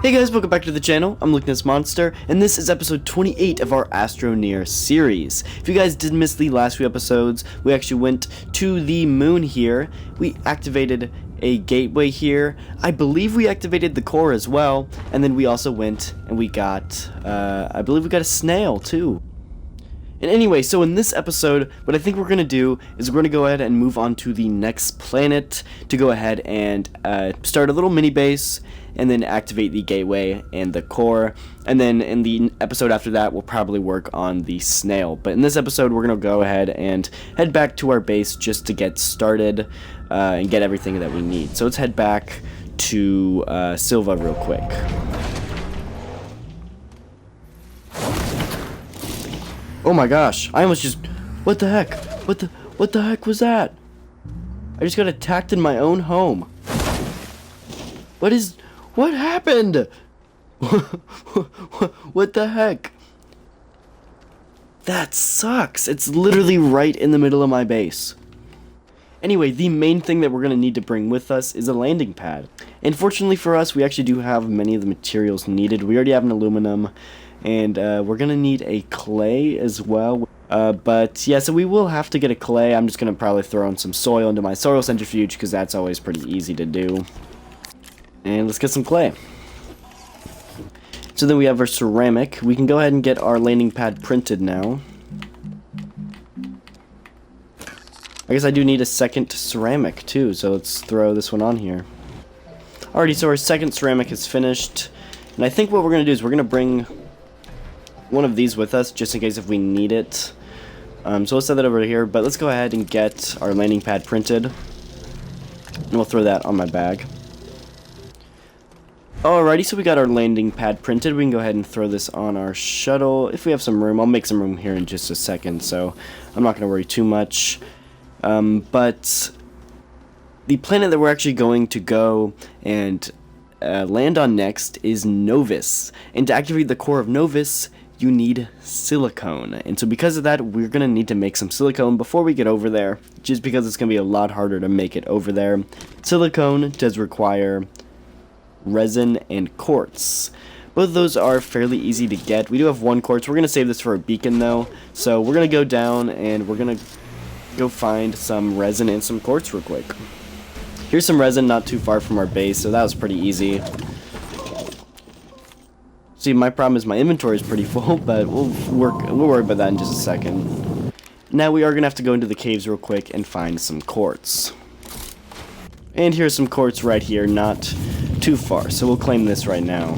Hey guys, welcome back to the channel. I'm Lukenessmonster, and this is episode 28 of our Astroneer series. If you guys did miss the last few episodes, we actually went to the moon here. We activated a gateway here. I believe we activated the core as well, and then we also went and we got, I believe we got a snail too. And anyway, so in this episode, what I think we're going to do is we're going to go ahead and move on to the next planet to go ahead and start a little mini base and then activate the gateway and the core. And then in the episode after that, we'll probably work on the snail. But in this episode, we're going to go ahead and head back to our base just to get started and get everything that we need. So let's head back to Silva real quick. Oh my gosh, I almost just, what the heck? What the heck was that? I just got attacked in my own home. What happened? What the heck? That sucks. It's literally right in the middle of my base. Anyway, the main thing that we're going to need to bring with us is a landing pad. And fortunately for us, we actually do have many of the materials needed. We already have an aluminum. And we're going to need a clay as well. But yeah, so we will have to get a clay. I'm just going to probably throw in some soil into my soil centrifuge because that's always pretty easy to do. And let's get some clay. So then we have our ceramic. We can go ahead and get our landing pad printed now. I guess I do need a second ceramic too, so let's throw this one on here. Alrighty, so our second ceramic is finished. And I think what we're going to do is we're going to bring one of these with us just in case if we need it. So we'll set that over here, but let's go ahead and get our landing pad printed. And we'll throw that on my bag. Alrighty, so we got our landing pad printed. We can go ahead and throw this on our shuttle. If we have some room, I'll make some room here in just a second, so I'm not going to worry too much. But the planet that we're actually going to go and land on next is Novus. And to activate the core of Novus, you need silicone. And so because of that, we're going to need to make some silicone before we get over there, just because it's going to be a lot harder to make it over there. Silicone does require resin and quartz. Both of those are fairly easy to get. We do have one quartz. We're going to save this for a beacon though. So we're going to go down and we're going to go find some resin and some quartz real quick. Here's some resin not too far from our base, so that was pretty easy. See, my problem is my inventory is pretty full, but we'll worry about that in just a second. Now we are going to have to go into the caves real quick and find some quartz. And here's some quartz right here, not too far, so we'll claim this right now.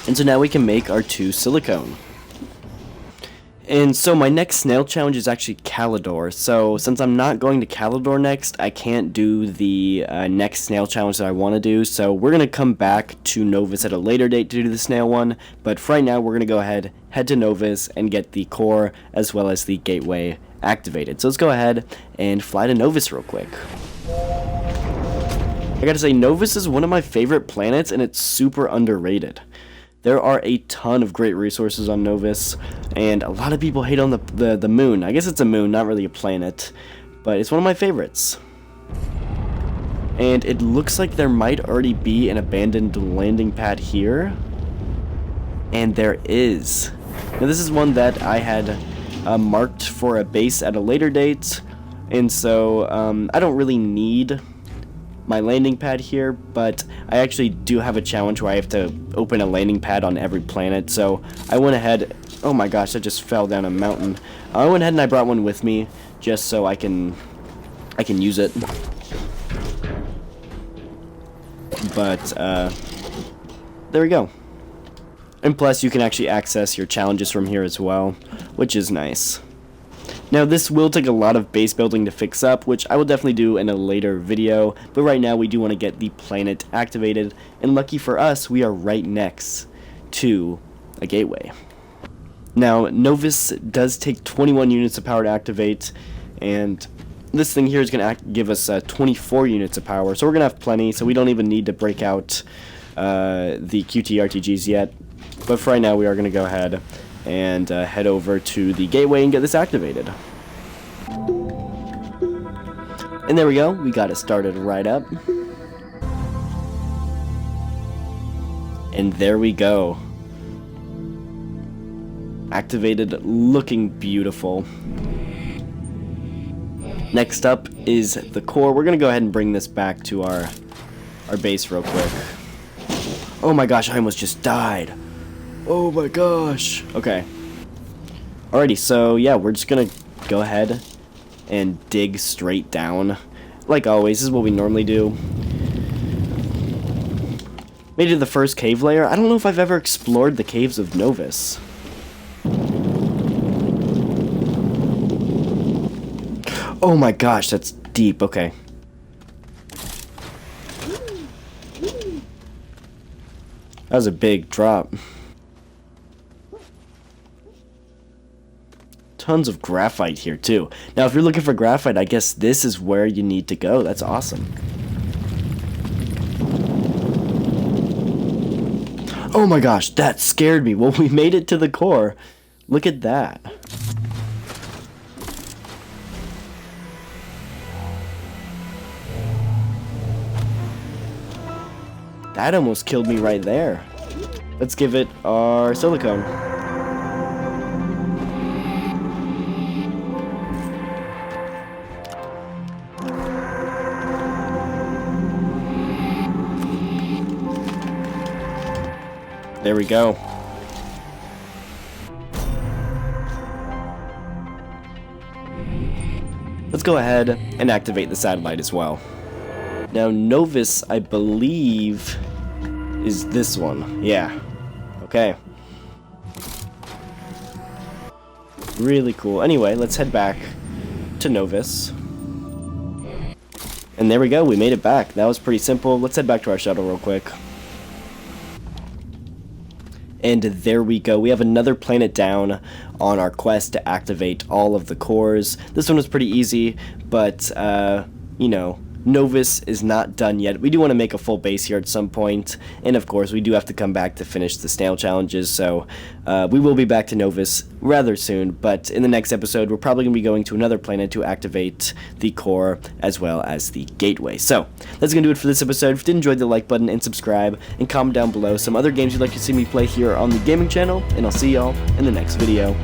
And so now we can make our 2 silicone. And so my next snail challenge is actually Calidor. So since I'm not going to Calidor next, I can't do the next snail challenge that I want to do. So we're going to come back to Novus at a later date to do the snail one. But for right now, we're going to go ahead, head to Novus, and get the core as well as the gateway activated. So let's go ahead and fly to Novus real quick. I gotta say, Novus is one of my favorite planets, and it's super underrated. There are a ton of great resources on Novus, and a lot of people hate on the moon. I guess it's a moon, not really a planet, but it's one of my favorites. And it looks like there might already be an abandoned landing pad here. And there is. Now this is one that I had marked for a base at a later date, and so I don't really need my landing pad here, but I actually do have a challenge where I have to open a landing pad on every planet, so I went ahead. Oh my gosh, that just fell down a mountain. I went ahead and I brought one with me just so I can use it. But there we go. And plus you can actually access your challenges from here as well, which is nice. Now this will take a lot of base building to fix up, which I will definitely do in a later video, but right now we do want to get the planet activated, and lucky for us, we are right next to a gateway. Now Novus does take 21 units of power to activate, and this thing here is going to give us 24 units of power, so we're going to have plenty, so we don't even need to break out the QT-RTGs yet, but for right now we are going to go ahead and head over to the gateway and get this activated. And there we go, we got it started right up. And there we go. Activated, looking beautiful. Next up is the core. We're gonna go ahead and bring this back to our base real quick. Oh my gosh, I almost just died. Oh my gosh. Okay. Alrighty, so yeah, we're just gonna go ahead and dig straight down. Like always, this is what we normally do. Made it to the first cave layer. I don't know if I've ever explored the caves of Novus. Oh my gosh, that's deep. Okay. That was a big drop. Tons of graphite here too. Now if you're looking for graphite, I guess this is where you need to go. That's awesome. Oh my gosh, that scared me. Well, we made it to the core. Look at that. That almost killed me right there. Let's give it our silicone. There we go. Let's go ahead and activate the satellite as well. Now, Novus, I believe, is this one. Yeah. Okay. Really cool. Anyway, let's head back to Novus. And there we go. We made it back. That was pretty simple. Let's head back to our shuttle real quick. And there we go. We have another planet down on our quest to activate all of the cores. This one was pretty easy, but, you know, Novus is not done yet. We do want to make a full base here at some point, and of course we do have to come back to finish the snail challenges, so we will be back to Novus rather soon, but in the next episode we're probably going to be going to another planet to activate the core as well as the gateway. So that's going to do it for this episode. If you did enjoy, the like button and subscribe, and comment down below some other games you'd like to see me play here on the gaming channel, and I'll see y'all in the next video.